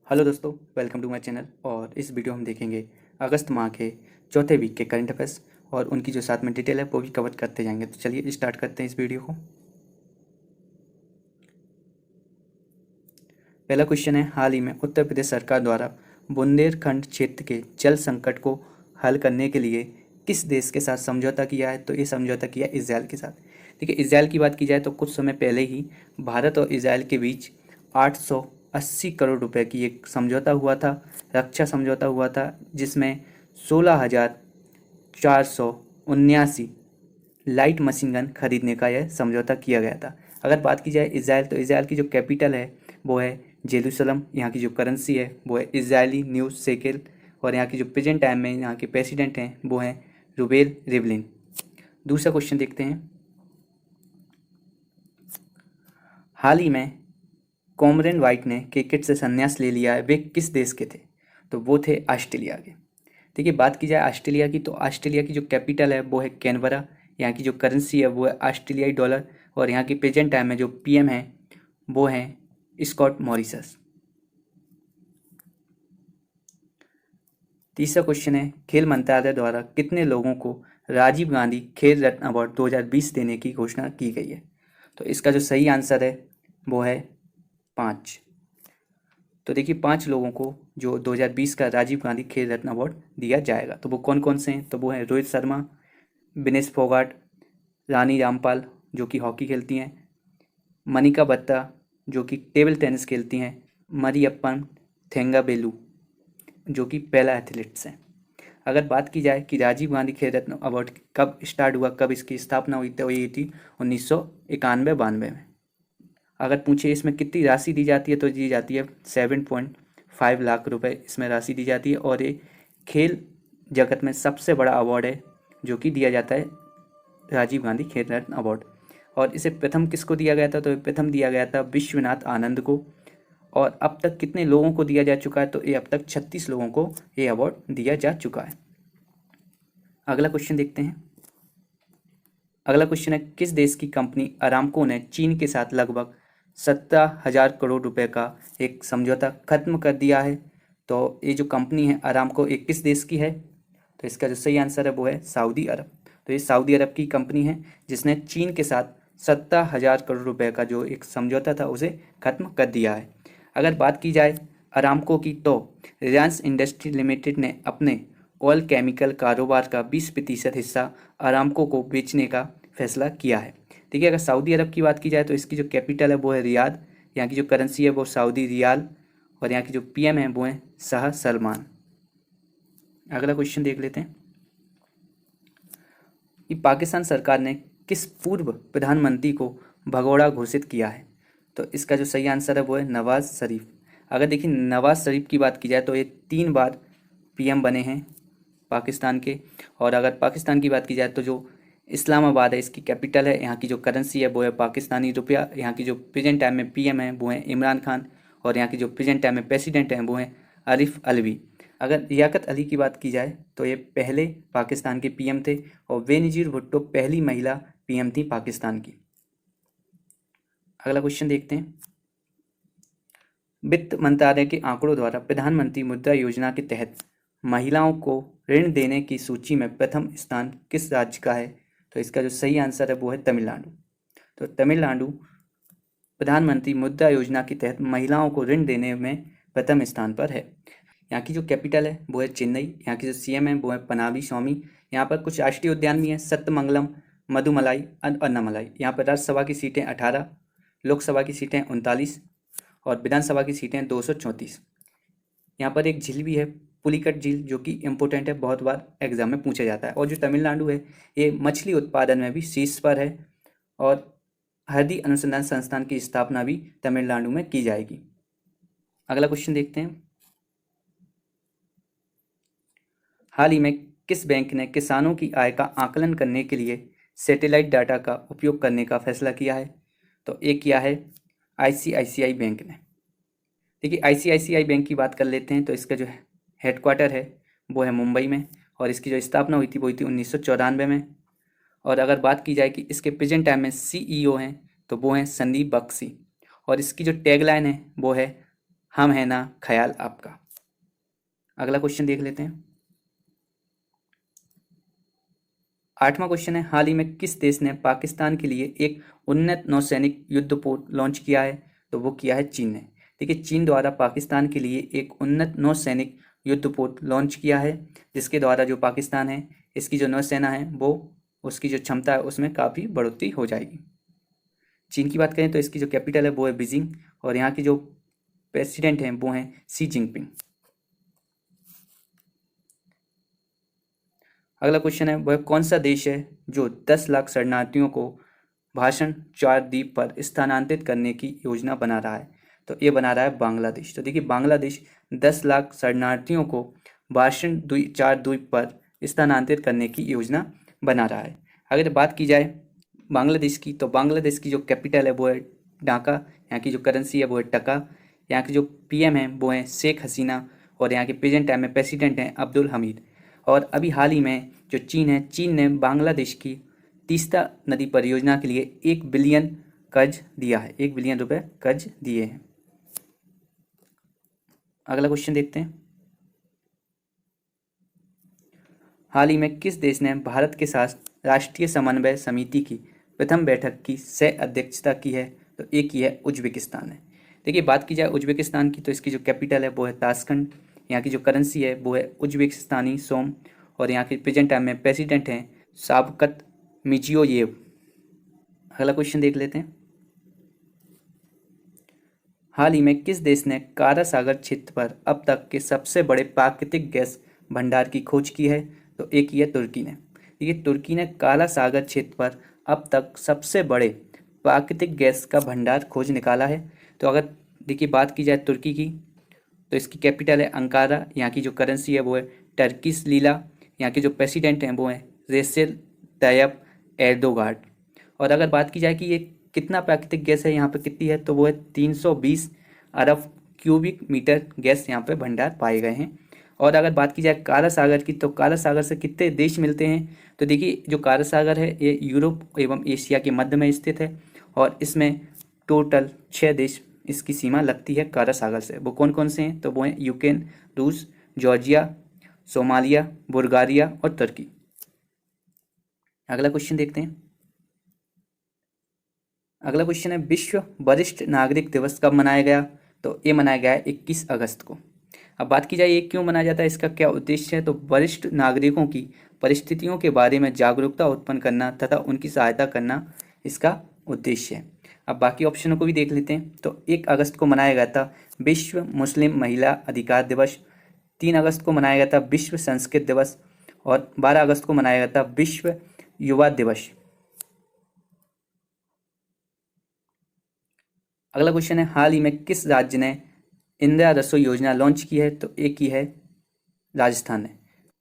Hello दोस्तों, welcome to my channel. और इस वीडियो हम देखेंगे अगस्त माह के चौथे वीक के करंट अफेयर्स और उनकी जो साथ में डिटेल है वो भी कवर करते जाएंगे। तो चलिए स्टार्ट करते हैं इस वीडियो को। पहला क्वेश्चन है, हाल ही में उत्तर प्रदेश सरकार द्वारा बुंदेलखंड क्षेत्र के जल संकट को हल करने के लिए किस देश के साथ समझौता किया है? तो ये समझौता किया इजराइल के साथ। देखिए, इजराइल की बात की जाए तो कुछ समय पहले ही भारत और इजराइल के बीच 880 करोड़ रुपए की एक समझौता हुआ था, रक्षा समझौता हुआ था, जिसमें 16,479 लाइट मशीन गन खरीदने का यह समझौता किया गया था। अगर बात की जाए इजराइल, तो इजराइल की जो कैपिटल है वो है जेरूसलम। यहाँ की जो करेंसी है वो है इजरायली न्यूज़ शेकेल। और यहाँ की जो प्रेजेंट टाइम में यहाँ के प्रेसिडेंट हैं वो हैं रुबेल रिवलिन। दूसरा क्वेश्चन देखते हैं, हाल ही में कॉमरेन वाइट ने क्रिकेट से संन्यास ले लिया है, वे किस देश के थे? तो वो थे ऑस्ट्रेलिया के। देखिए, बात की जाए ऑस्ट्रेलिया की, तो ऑस्ट्रेलिया की जो कैपिटल है वो है कैनबरा। यहाँ की जो करेंसी है वो है ऑस्ट्रेलियाई डॉलर। और यहाँ की प्रेजेंट टाइम में जो पीएम है वो हैं स्कॉट मॉरिसस। तीसरा क्वेश्चन है, खेल मंत्रालय द्वारा कितने लोगों को राजीव गांधी खेल रत्न अवार्ड 2020 देने की घोषणा की गई है? तो इसका जो सही आंसर है वो है 5। तो देखिए, 5 लोगों को जो 2020 का राजीव गांधी खेल रत्न अवार्ड दिया जाएगा। तो वो कौन कौन से हैं? तो वो हैं रोहित शर्मा, विनेश फोगाट, रानी रामपाल जो कि हॉकी खेलती हैं, मनिका बत्रा जो कि टेबल टेनिस खेलती हैं, मरियप्पन थेंगाबेलू जो कि पहला एथलीट्स हैं। अगर बात की जाए कि राजीव गांधी खेल रत्न अवार्ड कब स्टार्ट हुआ, कब इसकी स्थापना हुई, तो ये थी 1991-92 में। अगर पूछे इसमें कितनी राशि दी जाती है, तो दी जाती है 7.5 लाख रुपए इसमें राशि दी जाती है। और ये खेल जगत में सबसे बड़ा अवार्ड है जो कि दिया जाता है, राजीव गांधी खेल रत्न अवार्ड। और इसे प्रथम किसको दिया गया था? तो प्रथम दिया गया था विश्वनाथ आनंद को। और अब तक कितने लोगों को दिया जा चुका है? तो ये अब तक 36 लोगों को ये अवार्ड दिया जा चुका है। अगला क्वेश्चन देखते हैं। अगला क्वेश्चन है, किस देश की कंपनी अरामको ने चीन के साथ लगभग 17,000 करोड़ रुपए का एक समझौता खत्म कर दिया है? तो ये जो कंपनी है अरामको, एक किस देश की है? तो इसका जो सही आंसर है वो है सऊदी अरब। तो ये सऊदी अरब की कंपनी है जिसने चीन के साथ 17,000 करोड़ रुपए का जो एक समझौता था उसे खत्म कर दिया है। अगर बात की जाए अरामको की, तो रिलायंस इंडस्ट्री लिमिटेड ने अपने ऑयल केमिकल कारोबार का 20% हिस्सा अरामको को बेचने का फैसला किया है। देखिए, अगर सऊदी अरब की बात की जाए तो इसकी जो कैपिटल है वो है रियाद, यहाँ की जो करेंसी है वो सऊदी रियाल, और यहाँ की जो पीएम है वो है शाह सलमान। अगला क्वेश्चन देख लेते हैं कि पाकिस्तान सरकार ने किस पूर्व प्रधानमंत्री को भगोड़ा घोषित किया है? तो इसका जो सही आंसर है वो है नवाज शरीफ। अगर देखिए, नवाज शरीफ की बात की जाए तो ये 3 बार पीएम बने हैं पाकिस्तान के। और अगर पाकिस्तान की बात की जाए तो जो इस्लामाबाद है इसकी कैपिटल है, यहाँ की जो करेंसी है वो है पाकिस्तानी रुपया, यहाँ की जो प्रेजेंट टाइम में पीएम है वो है इमरान खान, और यहाँ की जो प्रेजेंट टाइम में प्रेसिडेंट हैं वो हैं आरिफ अलवी। अगर लियाकत अली की बात की जाए तो ये पहले पाकिस्तान के पीएम थे, और बेनजीर भुट्टो पहली महिला पीएम थी पाकिस्तान की। अगला क्वेश्चन देखते हैं, वित्त मंत्रालय के आंकड़ों द्वारा प्रधानमंत्री मुद्रा योजना के तहत महिलाओं को ऋण देने की सूची में प्रथम स्थान किस राज्य का है? तो इसका जो सही आंसर है वो है तमिलनाडु। तो तमिलनाडु प्रधानमंत्री मुद्रा योजना के तहत महिलाओं को ऋण देने में प्रथम स्थान पर है। यहाँ की जो कैपिटल है वो है चेन्नई, यहाँ की जो सीएम है वो है पनाबी स्वामी। यहाँ पर कुछ राष्ट्रीय उद्यान भी हैं, सत्यमंगलम, मधुमलाई, अन्नामलाई। यहाँ पर राज्यसभा की सीटें 18, लोकसभा की सीटें 39 और विधानसभा की सीटें 234। यहाँ पर एक झील भी है, पुलिकट झील, जो कि इम्पोर्टेंट है, बहुत बार एग्जाम में पूछा जाता है। और जो तमिलनाडु है ये मछली उत्पादन में भी शीर्ष पर है, और हरदी अनुसंधान संस्थान की स्थापना भी तमिलनाडु में की जाएगी। अगला क्वेश्चन देखते हैं, हाल ही में किस बैंक ने किसानों की आय का आकलन करने के लिए सैटेलाइट डाटा का उपयोग करने का फैसला किया है? तो ये किया है आईसीआईसीआई बैंक ने। देखिए, आईसीआईसीआई बैंक की बात कर लेते हैं, तो इसका जो हेडक्वार्टर है वो है मुंबई में, और इसकी जो स्थापना हुई थी वो हुई थी 1994 में। और अगर बात की जाए कि इसके प्रेजेंट टाइम में सीईओ हैं तो वो हैं संदीप बख्शी, और इसकी जो टैगलाइन है वो है हम है ना ख्याल आपका। अगला क्वेश्चन देख लेते हैं। 8वां क्वेश्चन है, हाल ही में किस देश ने पाकिस्तान के लिए एक उन्नत नौसैनिक युद्धपोत लॉन्च किया है? तो वो किया है चीन ने। देखिए, चीन द्वारा पाकिस्तान के लिए एक उन्नत नौसैनिक युद्धपोत लॉन्च किया है, जिसके द्वारा जो पाकिस्तान है, इसकी जो नौसेना है, वो उसकी जो क्षमता है उसमें काफ़ी बढ़ोतरी हो जाएगी। चीन की बात करें तो इसकी जो कैपिटल है वो है बीजिंग, और यहाँ की जो प्रेसिडेंट हैं वो हैं शी जिनपिंग। अगला क्वेश्चन है, वह कौन सा देश है जो 10 लाख शरणार्थियों को भाषण चार द्वीप पर स्थानांतरित करने की योजना बना रहा है? तो ये बना रहा है बांग्लादेश। तो देखिए, बांग्लादेश 10 लाख शरणार्थियों को भाषण चार द्वीप पर स्थानांतरित करने की योजना बना रहा है। अगर बात की जाए बांग्लादेश की, तो बांग्लादेश की जो कैपिटल है वो है ढाका, यहाँ की जो करेंसी है वो है टका, यहाँ के जो पीएम हैं वो हैं शेख हसीना, और यहाँ के प्रेजेंट टाइम में प्रेसिडेंट हैं अब्दुल हमीद। और अभी हाल ही में जो चीन है, चीन ने बांग्लादेश की तीस्ता नदी परियोजना के लिए 1 बिलियन कर्ज दिया है, 1 बिलियन रुपए कर्ज दिए हैं। अगला क्वेश्चन देखते हैं। हाल ही में किस देश ने भारत के साथ राष्ट्रीय समन्वय समिति की प्रथम बैठक की सह अध्यक्षता की है? तो एक ही है उज्बेकिस्तान है। देखिए, बात की जाए उज्बेकिस्तान की, तो इसकी जो कैपिटल है वो है ताशकंद, यहाँ की जो करेंसी है वो है उज्बेकिस्तानी सोम, और यहाँ के प्रेजेंट टाइम में प्रेसिडेंट हैं शावकत मिर्जियोयेव। अगला क्वेश्चन देख लेते हैं। हाल ही में किस देश ने कारा सागर क्षेत्र पर अब तक के सबसे बड़े प्राकृतिक गैस भंडार की खोज की है? तो एक ही है तुर्की ने। ये तुर्की ने काला सागर क्षेत्र पर अब तक सबसे बड़े प्राकृतिक गैस का भंडार खोज निकाला है। तो अगर देखिए बात की जाए तुर्की की, तो इसकी कैपिटल है अंकारा, यहाँ की जो करेंसी है वो है टर्किश लीला, यहाँ के जो प्रेसिडेंट हैं वो हैं रेसेप तैयप एर्दोगान। और अगर बात की जाए कि ये कितना प्राकृतिक गैस है यहाँ पे कितनी है, तो वो है 320 अरब क्यूबिक मीटर गैस यहाँ पे भंडार पाए गए हैं। और अगर बात की जाए काला सागर की, तो काला सागर से कितने देश मिलते हैं? तो देखिए, जो काला सागर है ये यूरोप एवं एशिया के मध्य में स्थित है, और इसमें टोटल 6 देश इसकी सीमा लगती है काला सागर से। वो कौन कौन से हैं? तो वो हैं यूक्रेन, रूस, जॉर्जिया, सोमालिया, बुल्गारिया और तुर्की। अगला क्वेश्चन देखते हैं। अगला क्वेश्चन है, विश्व वरिष्ठ नागरिक दिवस कब मनाया गया? तो ये मनाया गया है 21 अगस्त को। अब बात की जाए ये क्यों मनाया जाता है, इसका क्या उद्देश्य है? तो वरिष्ठ नागरिकों की परिस्थितियों के बारे में जागरूकता उत्पन्न करना तथा उनकी सहायता करना इसका उद्देश्य है। अब बाकी ऑप्शनों को भी देख लेते हैं। तो 1 अगस्त को मनाया गया था विश्व मुस्लिम महिला अधिकार दिवस, 3 अगस्त को मनाया गया था विश्व संस्कृत दिवस, और 12 अगस्त को मनाया गया था विश्व युवा दिवस। अगला क्वेश्चन है, हाल ही में किस राज्य ने इंदिरा रसोई योजना लॉन्च की है? तो एक ही है राजस्थान ने।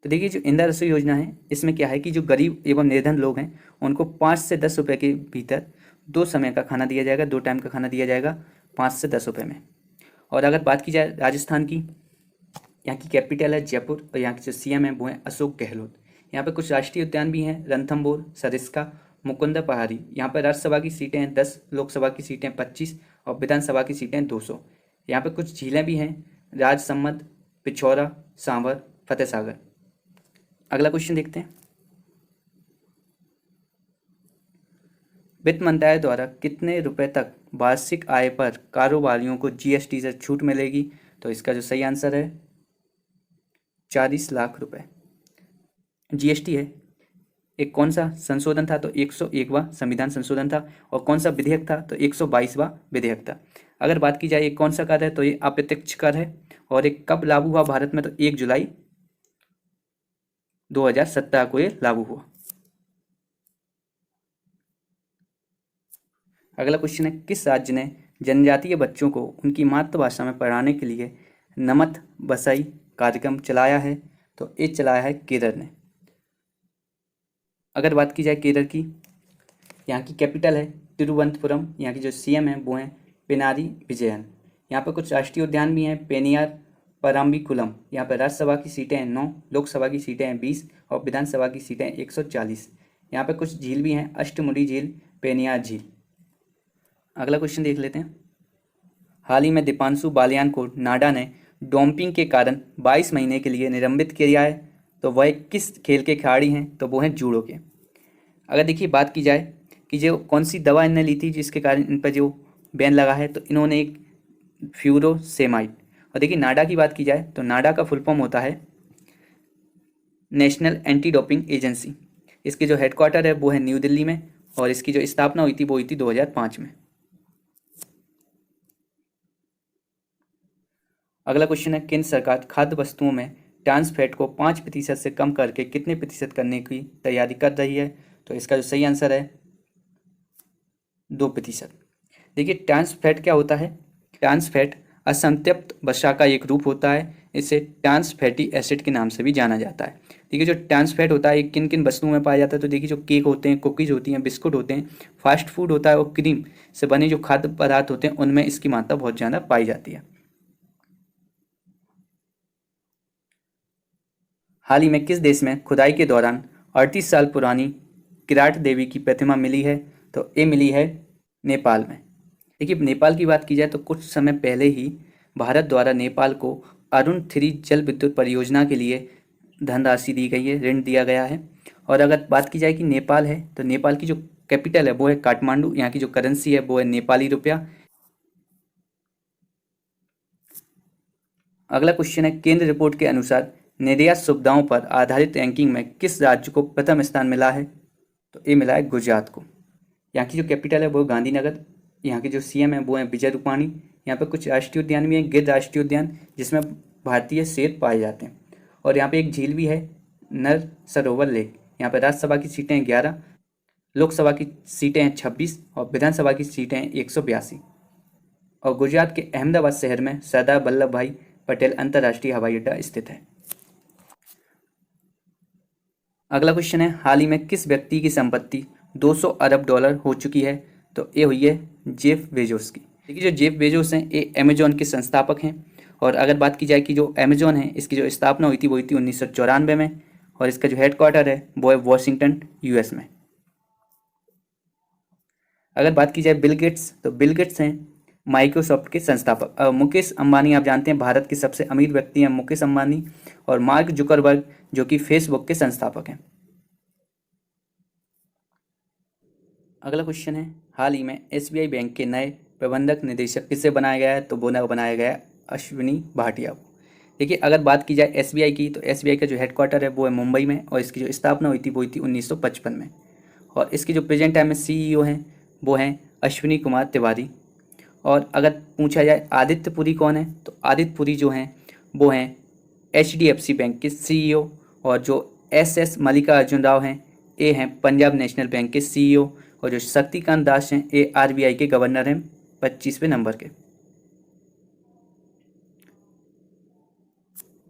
तो देखिए, जो इंदिरा रसोई योजना है इसमें क्या है कि जो गरीब एवं निर्धन लोग हैं उनको 5 से 10 रुपये के भीतर 2 समय का खाना दिया जाएगा, 2 टाइम का खाना दिया जाएगा 5 से 10 रुपये में। और अगर बात की जाए राजस्थान की, यहाँ की कैपिटल है जयपुर, और यहाँ के जो सीएम है वो हैं अशोक गहलोत। यहाँ पे कुछ राष्ट्रीय उद्यान भी हैं, रणथंभौर, सरिस्का, मुकुंदा पहाड़ी। यहाँ पर राज्यसभा की सीटें हैं 10, लोकसभा की सीटें 25, और विधानसभा की सीटें 200। यहाँ पे कुछ झीलें भी हैं, राजसमंद, पिछौरा, सांभर, फतेह सागर। अगला क्वेश्चन देखते हैं। वित्त मंत्रालय द्वारा कितने रुपए तक वार्षिक आय पर कारोबारियों को जीएसटी से छूट मिलेगी? तो इसका जो सही आंसर है 40 लाख रुपए। जीएसटी है एक कौन सा संशोधन था? तो 101वां संविधान संशोधन था। और कौन सा विधेयक था? तो 122वां विधेयक था। अगर बात की जाए ये कौन सा कर है, तो ये अप्रत्यक्ष कर है, और ये कब लागू हुआ भारत में? तो 1 जुलाई 2017 को ये लागू हुआ। अगला क्वेश्चन है, किस राज्य ने जनजातीय बच्चों को उनकी मातृभाषा में पढ़ाने के लिए नमत बसाई कार्यक्रम चलाया है? तो ये चलाया है केरल ने। अगर बात की जाए केरल की, यहाँ की कैपिटल है तिरुवनंतपुरम, यहाँ की जो सीएम है वो हैं पिनारी विजयन। यहाँ पर कुछ राष्ट्रीय उद्यान भी हैं, पेनियार, पराम्बिकुलम। यहाँ पर राज्यसभा की सीटें हैं 9, लोकसभा की सीटें हैं 20, और विधानसभा की सीटें 140। यहाँ पर कुछ झील भी हैं, अष्टमुडी झील, पेनियार झील। अगला क्वेश्चन देख लेते हैं। हाल ही में दीपांशु बालियान को नाडा ने डोपिंग के कारण 22 महीने के लिए निलंबित किया है, तो वह किस खेल के खिलाड़ी हैं? तो वो हैं जूडो के। अगर देखिए बात की जाए कि जो कौन सी दवा इन्होंने ली थी जिसके कारण इन पर जो बैन लगा है, तो इन्होंने एक फ्यूरोसेमाइड। और देखिए नाडा की बात की जाए तो नाडा का फुल फॉर्म होता है नेशनल एंटी डोपिंग एजेंसी। इसके जो हेडक्वार्टर है वो है न्यू दिल्ली में, और इसकी जो स्थापना हुई थी वो हुई थी 2005 में। अगला क्वेश्चन है, केंद्र सरकार खाद्य वस्तुओं में ट्रांस फैट को 5% से कम करके कितने प्रतिशत करने की तैयारी कर रही है? तो इसका जो सही आंसर है 2%। देखिए ट्रांस फैट क्या होता है? ट्रांस फैट असंतृप्त वसा का एक रूप होता है। इसे ट्रांस फैटी एसिड के नाम से भी जाना जाता है। देखिए जो ट्रांस फैट होता है किन किन वस्तुओं में पाया जाता है? तो देखिए जो केक होते हैं, कुकीज़ होती हैं, बिस्कुट होते हैं, फास्ट फूड होता है और क्रीम से बने जो खाद्य पदार्थ होते हैं उनमें इसकी मात्रा बहुत ज़्यादा पाई जाती है। हाल ही में किस देश में खुदाई के दौरान 38 साल पुरानी किराट देवी की प्रतिमा मिली है? तो ये मिली है नेपाल में। देखिए नेपाल की बात की जाए तो कुछ समय पहले ही भारत द्वारा नेपाल को अरुण 3 जल विद्युत परियोजना के लिए धनराशि दी गई है, ऋण दिया गया है। और अगर बात की जाए कि नेपाल है तो नेपाल की जो कैपिटल है वो है काठमांडू, यहाँ की जो करेंसी है वो है नेपाली रुपया। अगला क्वेश्चन है, केंद्र रिपोर्ट के अनुसार निर्यात सुविधाओं पर आधारित रैंकिंग में किस राज्य को प्रथम स्थान मिला है? तो ये मिला है गुजरात को। यहाँ की जो कैपिटल है वो गांधीनगर, यहाँ के जो सीएम है वो है विजय रूपाणी। यहाँ पे कुछ राष्ट्रीय उद्यान भी हैं, गिर राष्ट्रीय उद्यान जिसमें भारतीय शेर पाए जाते हैं। और यहाँ पे एक झील भी है, नर सरोवर लेक। यहाँ पे राज्यसभा की सीटें 11, लोकसभा की सीटें हैं 26 और विधानसभा की सीटें हैं 182। और गुजरात के अहमदाबाद शहर में सरदार वल्लभ भाई पटेल अंतर्राष्ट्रीय हवाई अड्डा स्थित है। अगला क्वेश्चन है, हाल ही में किस व्यक्ति की संपत्ति 200 अरब डॉलर हो चुकी है? तो ये हुई है जेफ बेजोस की। देखिए जो जेफ बेजोस हैं ये अमेजोन के संस्थापक हैं। और अगर बात की जाए कि जो अमेजोन है इसकी जो स्थापना हुई थी वो हुई थी 1994 में, और इसका जो हेडक्वार्टर है वो है वॉशिंगटन यूएस में। अगर बात की जाए बिल गेट्स, तो बिल गेट्स हैं माइक्रोसॉफ्ट के संस्थापक। मुकेश अंबानी आप जानते हैं भारत के सबसे अमीर व्यक्ति हैं मुकेश अंबानी। और मार्क जुकरबर्ग जो कि फेसबुक के संस्थापक हैं। अगला क्वेश्चन है, हाल ही में एसबीआई बैंक के नए प्रबंधक निदेशक किसे बनाया गया है? तो वो बनाया गया है अश्विनी भाटिया को। देखिए अगर बात की जाए एसबीआई की, तो एसबीआई का जो हेडक्वार्टर है वो है मुंबई में, और इसकी जो स्थापना हुई थी वो हुई थी 1955 में। और इसकी जो प्रेजेंट टाइम में सीईओ हैं वो हैं अश्विनी कुमार तिवारी। और अगर पूछा जाए आदित्य पुरी कौन है, तो आदित्य पुरी जो हैं वो हैं एचडीएफसी बैंक के सीईओ। और जो एस मल्लिकार्जुन राव हैं ये हैं पंजाब नेशनल बैंक के सीईओ। और जो शक्तिकांत दास हैं ये आरबीआई के गवर्नर हैं 25वें नंबर के।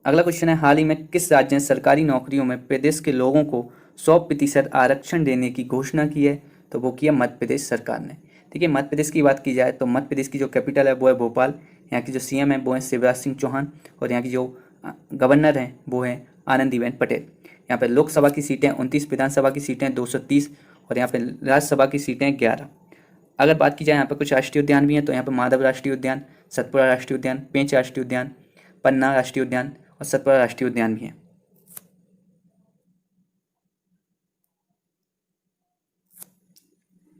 अगला क्वेश्चन है, हाल ही में किस राज्य ने सरकारी नौकरियों में प्रदेश के लोगों को 100% आरक्षण देने की घोषणा की है? तो वो किया मध्य प्रदेश सरकार ने। देखिए मध्य प्रदेश की बात की जाए तो मध्य प्रदेश की जो कैपिटल है वो है भोपाल। यहाँ की जो सीएम है वो है शिवराज सिंह चौहान। और यहाँ की जो गवर्नर हैं वो है आनंदीबेन पटेल। यहाँ पर लोकसभा की सीटें 29, विधानसभा की सीटें 230 और यहाँ पर राज्यसभा की सीटें 11। अगर बात की जाए यहाँ पर कुछ राष्ट्रीय उद्यान भी हैं, तो यहाँ पर माधव राष्ट्रीय उद्यान, सतपुड़ा राष्ट्रीय उद्यान, पेंच राष्ट्रीय उद्यान, पन्ना राष्ट्रीय उद्यान और सतपुड़ा राष्ट्रीय उद्यान भी हैं।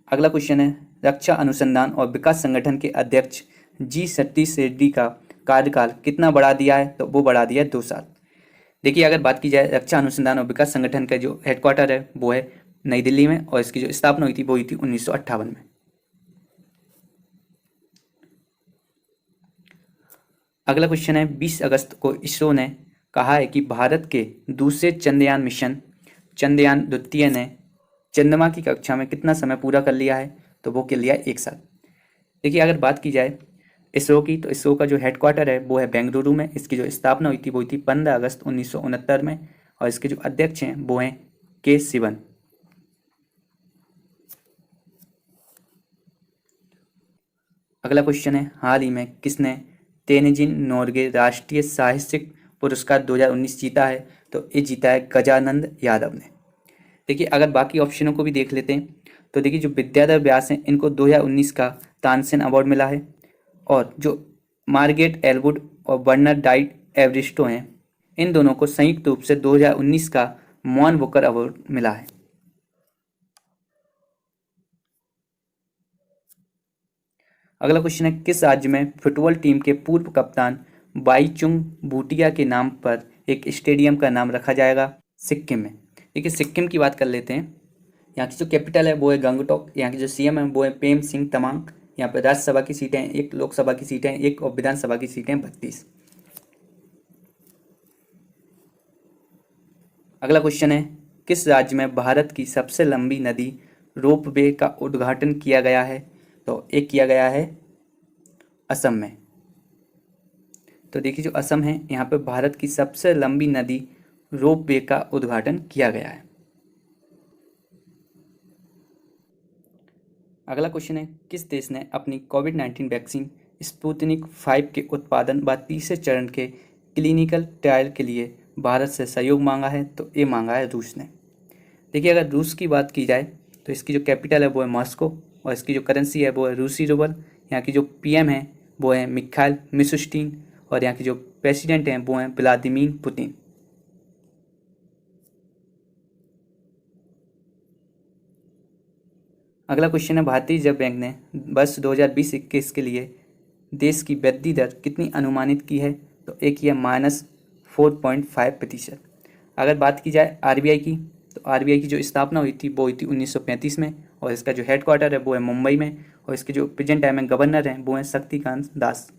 अगला क्वेश्चन है, रक्षा अनुसंधान और विकास संगठन के अध्यक्ष जी सतीश रेड्डी का कार्यकाल कितना बढ़ा दिया है? तो वो बढ़ा दिया है 2 साल। देखिए अगर बात की जाए रक्षा अनुसंधान और विकास संगठन का जो हेडक्वार्टर है वो है नई दिल्ली में, और इसकी जो स्थापना हुई थी वो हुई थी 1958 में। अगला क्वेश्चन है, 20 अगस्त को इसरो ने कहा है कि भारत के दूसरे चंद्रयान मिशन चंद्रयान द्वितीय ने चंद्रमा की कक्षा में कितना समय पूरा कर लिया है? तो वो कर लिया 1 साल। देखिए अगर बात की जाए इसरो की, तो इसरो का जो हेडक्वार्टर है वो है बेंगलुरु में। इसकी जो स्थापना हुई थी वो हुई थी 15 अगस्त 1969 में, और इसके जो अध्यक्ष हैं वो हैं के सिवन। अगला क्वेश्चन है, हाल ही में किसने तेनजिन नोरगे राष्ट्रीय साहित्यिक पुरस्कार 2019 जीता है? तो ये जीता है गजानंद यादव ने। देखिए अगर बाकी ऑप्शनों को भी देख लेते हैं, तो देखिए जो विद्याधर व्यास हैं इनको 2019 का तानसेन अवार्ड मिला है। और जो मार्गेट एलवुड और बर्नर्ड डाइट एवरिस्टो हैं, इन दोनों को संयुक्त रूप से 2019 का मॉन बुकर अवार्ड मिला है। अगला क्वेश्चन है, किस राज्य में फुटबॉल टीम के पूर्व कप्तान बाईचुंग भूटिया के नाम पर एक स्टेडियम का नाम रखा जाएगा? सिक्किम में। देखिए सिक्किम की बात कर लेते हैं। यहाँ की जो कैपिटल है वो है गंगटोक। यहाँ की जो सीएम है वो है प्रेम सिंह तमांग। यहाँ पर राज्यसभा की सीटें हैं 1, लोकसभा की सीटें हैं 1 और विधानसभा की सीटें 32। अगला क्वेश्चन है, किस राज्य में भारत की सबसे लंबी नदी रोपवे का उद्घाटन किया गया है? तो एक किया गया है असम में। तो देखिए जो असम है यहाँ पे भारत की सबसे लंबी नदी रोपवे का उद्घाटन किया गया है। अगला क्वेश्चन है, किस देश ने अपनी कोविड-19 वैक्सीन स्पुतनिक 5 के उत्पादन व तीसरे चरण के क्लिनिकल ट्रायल के लिए भारत से सहयोग मांगा है? तो ये मांगा है रूस ने। देखिए अगर रूस की बात की जाए तो इसकी जो कैपिटल है वो है मॉस्को और इसकी जो करेंसी है वो है रूसी रूबल। यहाँ की जो पीएम है वो है मिखाइल मिशुस्टिन और यहाँ की जो प्रेसिडेंट हैं वो हैं व्लादिमीर पुतिन। अगला क्वेश्चन है, भारतीय रिजर्व बैंक ने वर्ष 2020-21 के लिए देश की वृद्धि दर कितनी अनुमानित की है? तो एक ही है -4.5%। अगर बात की जाए आरबीआई की तो आरबीआई की जो स्थापना हुई थी वो हुई थी 1935 में और इसका जो हेडक्वार्टर है वो है मुंबई में और इसके जो प्रेजेंट टाइम में गवर्नर हैं वो हैं शक्तिकांत दास।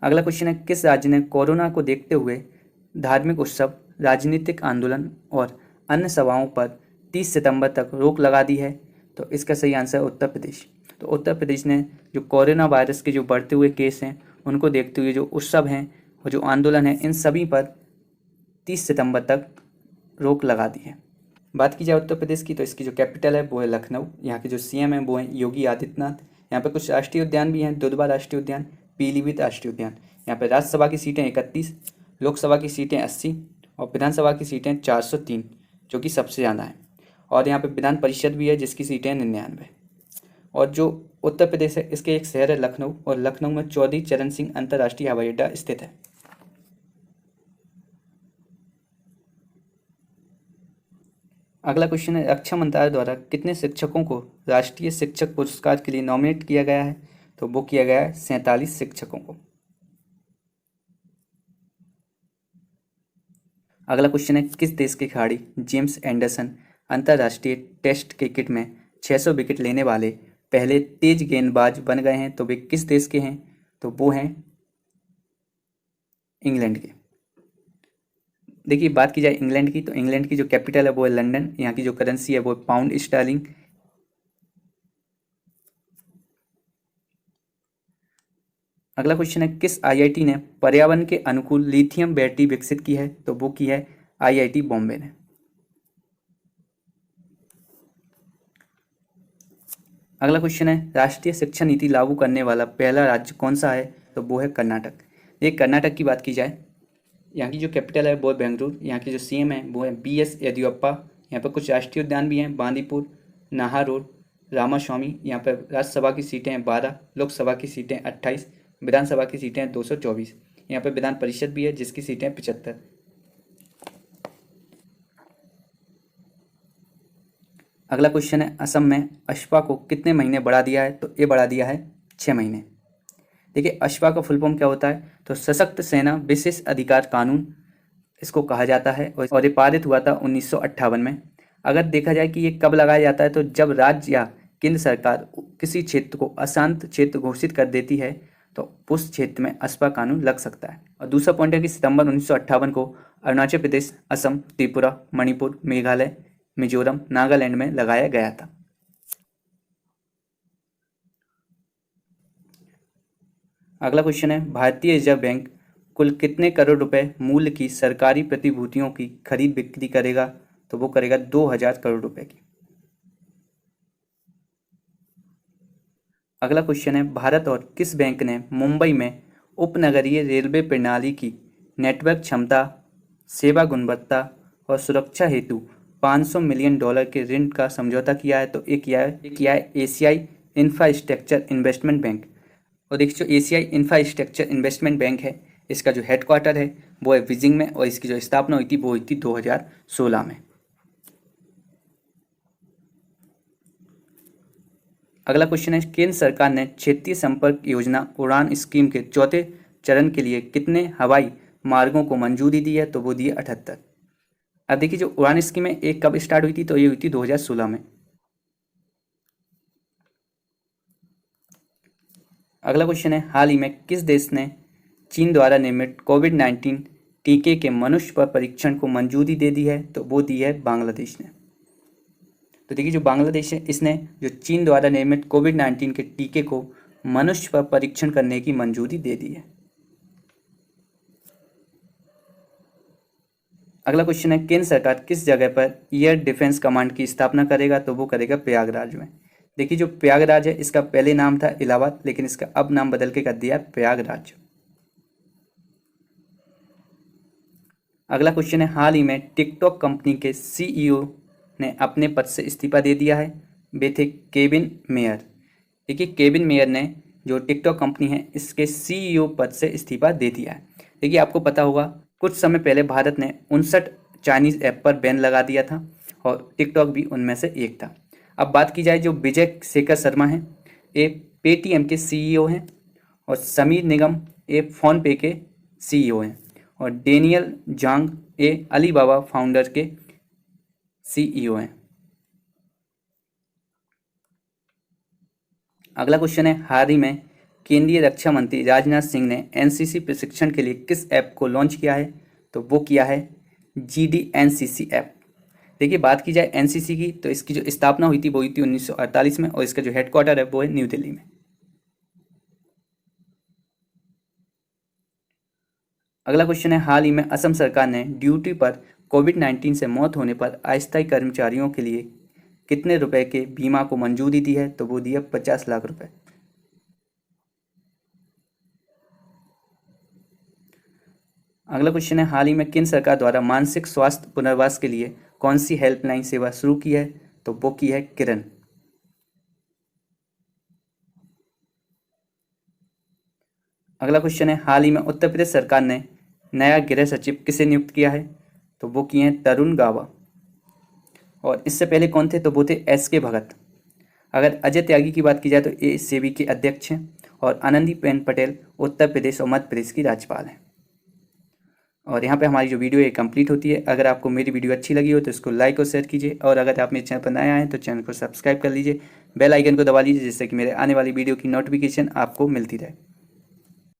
अगला क्वेश्चन है, किस राज्य ने कोरोना को देखते हुए धार्मिक उत्सव, राजनीतिक आंदोलन और अन्य सभाओं पर 30 सितंबर तक रोक लगा दी है? तो इसका सही आंसर है उत्तर प्रदेश। तो उत्तर प्रदेश ने जो कोरोना वायरस के जो बढ़ते हुए केस हैं उनको देखते हुए जो उत्सव हैं और जो आंदोलन है इन सभी पर 30 सितंबर तक रोक लगा दी है। बात की जाए उत्तर प्रदेश की तो इसकी जो कैपिटल है वो है लखनऊ। यहाँ के जो सीएम हैं वो हैं योगी आदित्यनाथ। यहाँ पर कुछ राष्ट्रीय उद्यान भी हैं, दुधवा राष्ट्रीय उद्यान, पीलीभीत राष्ट्रीय उद्यान। यहाँ पर राज्यसभा की सीटें 31, लोकसभा की सीटें 80 और विधानसभा की सीटें 403 जो कि सबसे ज़्यादा हैं। और यहाँ पे विधान परिषद भी है जिसकी सीटें 99। और जो उत्तर प्रदेश है इसके एक शहर है लखनऊ और लखनऊ में चौधरी चरण सिंह अंतर्राष्ट्रीय हवाई अड्डा स्थित है। अगला क्वेश्चन है, रक्षा मंत्रालय द्वारा कितने शिक्षकों को राष्ट्रीय शिक्षक पुरस्कार के लिए नॉमिनेट किया गया है? तो वो किया गया है 47 शिक्षकों को। अगला क्वेश्चन है, किस देश के खिलाड़ी जेम्स एंडरसन अंतर्राष्ट्रीय टेस्ट क्रिकेट में 600 विकेट लेने वाले पहले तेज गेंदबाज बन गए हैं? तो वे किस देश के हैं? तो वो हैं इंग्लैंड के। देखिए बात की जाए इंग्लैंड की तो इंग्लैंड की जो कैपिटल है वो है लंदन। यहाँ की जो करेंसी है वो है पाउंड स्टर्लिंग। अगला क्वेश्चन है, किस आईआईटी ने पर्यावरण के अनुकूल लिथियम बैटरी विकसित की है? तो वो की है आईआईटी बॉम्बे ने। अगला क्वेश्चन है, राष्ट्रीय शिक्षा नीति लागू करने वाला पहला राज्य कौन सा है? तो वो है कर्नाटक। ये कर्नाटक की बात की जाए, यहाँ की जो कैपिटल है वो है बेंगलुरु। यहाँ के जो सीएम है वो है बीएस येदियुरप्पा। यहाँ पर कुछ राष्ट्रीय उद्यान भी हैं, बांदीपुर, नाहरलगुन, रामास्वामी। यहाँ पर राज्यसभा की सीटें हैं 12, लोकसभा की सीटें 28, विधानसभा की सीटें 224। यहाँ पर विधान परिषद भी है जिसकी सीटें 75। अगला क्वेश्चन है, असम में अशफा को कितने महीने बढ़ा दिया है? तो ये बढ़ा दिया है 6 महीने। देखिए अशफा का फुल फॉर्म क्या होता है? तो सशक्त सेना विशेष अधिकार कानून इसको कहा जाता है और ये पारित हुआ था 1958 में। अगर देखा जाए कि ये कब लगाया जाता है तो जब राज्य या केंद्र सरकार किसी क्षेत्र को अशांत क्षेत्र घोषित कर देती है तो उस क्षेत्र में अशफा कानून लग सकता है। और दूसरा पॉइंट है कि सितंबर 1958 को अरुणाचल प्रदेश, असम, त्रिपुरा, मणिपुर, मेघालय, मिजोरम, नागालैंड में लगाया गया था। अगला क्वेश्चन है, भारतीय रिजर्व बैंक कुल कितने करोड़ रुपए मूल्य की सरकारी प्रतिभूतियों की खरीद बिक्री करेगा? तो वो करेगा 2000 करोड़ रुपए की। अगला क्वेश्चन है, भारत और किस बैंक ने मुंबई में उपनगरीय रेलवे प्रणाली की नेटवर्क क्षमता, सेवा गुणवत्ता और सुरक्षा हेतु $500 मिलियन के ऋण का समझौता किया है? तो एक किया है एशियाई इंफ्रास्ट्रक्चर इन्वेस्टमेंट बैंक। और देखिए जो एशियाई इंफ्रास्ट्रक्चर इन्वेस्टमेंट बैंक है, इसका जो हेडक्वार्टर है वो है बीजिंग में, और इसकी जो स्थापना हुई थी वो हुई थी 2016 में। अगला क्वेश्चन है, केंद्र सरकार ने क्षेत्रीय संपर्क योजना उड़ान स्कीम के चौथे चरण के लिए कितने हवाई मार्गों को मंजूरी दी है? तो वो दी है 78। अब देखिए जो उड़ान स्कीम है एक कब स्टार्ट हुई थी? तो ये हुई थी 2016 में। अगला क्वेश्चन है, हाल ही में किस देश ने चीन द्वारा निर्मित कोविड-19 टीके के मनुष्य पर परीक्षण को मंजूरी दे दी है? तो वो दी है बांग्लादेश ने। तो देखिए जो बांग्लादेश है इसने जो चीन द्वारा निर्मित कोविड-19 के टीके को मनुष्य पर परीक्षण करने की मंजूरी दे दी है। अगला क्वेश्चन है, केंद्र सरकार किस जगह पर एयर डिफेंस कमांड की स्थापना करेगा? तो वो करेगा प्रयागराज में। देखिए जो प्रयागराज है इसका पहले नाम था इलाहाबाद, लेकिन इसका अब नाम बदल के कर दिया प्रयागराज। अगला क्वेश्चन है, हाल ही में टिकटॉक कंपनी के सीईओ ने अपने पद से इस्तीफा दे दिया है। वे थे केविन मेयर। देखिए केविन मेयर ने जो टिकटॉक कंपनी है इसके सीईओ पद से इस्तीफा दे दिया है। देखिए आपको पता होगा कुछ समय पहले भारत ने 59 चाइनीज़ ऐप पर बैन लगा दिया था और टिकटॉक भी उनमें से एक था। अब बात की जाए जो विजय शेखर शर्मा हैं, ये पेटीएम के सीईओ हैं, और समीर निगम ये फ़ोनपे के सीईओ हैं, और डेनियल जांग ये अलीबाबा फाउंडर के सीईओ हैं। अगला क्वेश्चन है, हाल ही में केंद्रीय रक्षा मंत्री राजनाथ सिंह ने एनसीसी प्रशिक्षण के लिए किस ऐप को लॉन्च किया है? तो वो किया है GDNCC ऐप। देखिए बात की जाए एनसीसी की तो इसकी जो स्थापना हुई थी वो हुई थी 1948 में, और इसका जो हेडक्वार्टर है वो है न्यू दिल्ली में। अगला क्वेश्चन है, हाल ही में असम सरकार ने ड्यूटी पर कोविड-19 से मौत होने पर अस्थायी कर्मचारियों के लिए कितने रुपए के बीमा को मंजूरी दी है? तो वो दी है 50 लाख रुपए। अगला क्वेश्चन है, हाल ही में केंद्र सरकार द्वारा मानसिक स्वास्थ्य पुनर्वास के लिए कौन सी हेल्पलाइन सेवा शुरू की है? तो वो की है किरण। अगला क्वेश्चन है, हाल ही में उत्तर प्रदेश सरकार ने नया गृह सचिव किसे नियुक्त किया है? तो वो किए हैं तरुण गाबा। और इससे पहले कौन थे? तो वो थे SK भगत। अगर अजय त्यागी की बात की जाए तो ये सेबी के अध्यक्ष हैं, और आनंदीबेन पटेल उत्तर प्रदेश और मध्य प्रदेश की राज्यपाल हैं। और यहाँ पे हमारी जो वीडियो है कंप्लीट होती है। अगर आपको मेरी वीडियो अच्छी लगी हो तो इसको लाइक और शेयर कीजिए, और अगर आप मेरे चैनल पर नए आए हैं तो चैनल को सब्सक्राइब कर लीजिए, बेल आइकन को दबा लीजिए, जिससे कि मेरे आने वाली वीडियो की नोटिफिकेशन आपको मिलती रहे।